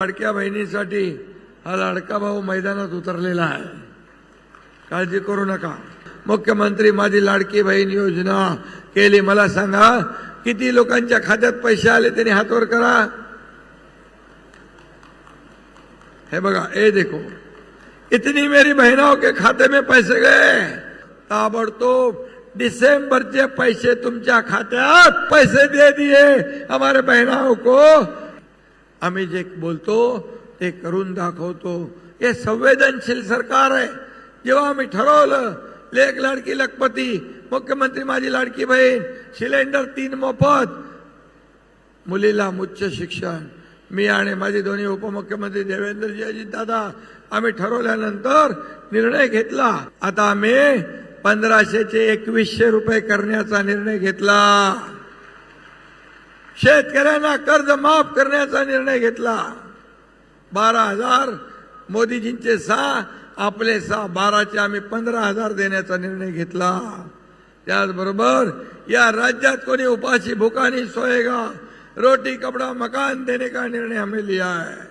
लाडक्या बहिणीसाठी हा लाडका भाऊ मैदानात उतरलेला आहे। काळजी करू नका। मुख्यमंत्री माझी लाडकी बहीण योजना केली। मला सांगा किती लोकांच्या खात्यात पैसे आले त्यांनी हात वर करा। हे बघा, ए देखो इतनी मेरी बहनों के खाते में पैसे गए। ताबड़तोब दिसंबर के पैसे तुमच्या खात्यात पैसे दे दिए हमारे बहनों को। आम्ही जे बोलतो ते करून दाखवतो। हे संवेदनशील सरकार आहे। जेव्हा आम्ही ठरवलं लेक लाडकी लखपती, मुख्यमंत्री माझी लाडकी बहीण, सिलेंडर 3 मोफत, मुलीला उच्च शिक्षण, मी आणि माझे दोन्ही उपमुख्यमंत्री देवेंद्रजी अजित दादा आम्ही ठरवल्यानंतर निर्णय घेतला। आता आम्ही 1500 चे 2100 रुपये करण्याचा निर्णय घेतला। शेतकऱ्यांना कर्ज माफ करण्याचा निर्णय घेतला। 12,000 मोदीजींचे 6, आपले 6, 12चे आम्ही 15,000 देण्याचा निर्णय घेतला। त्याचबरोबर या राज्यात कोणी उपाशी भूखा नहीं सोएगा, रोटी कपड़ा मकान देने का निर्णय हमने लिया है।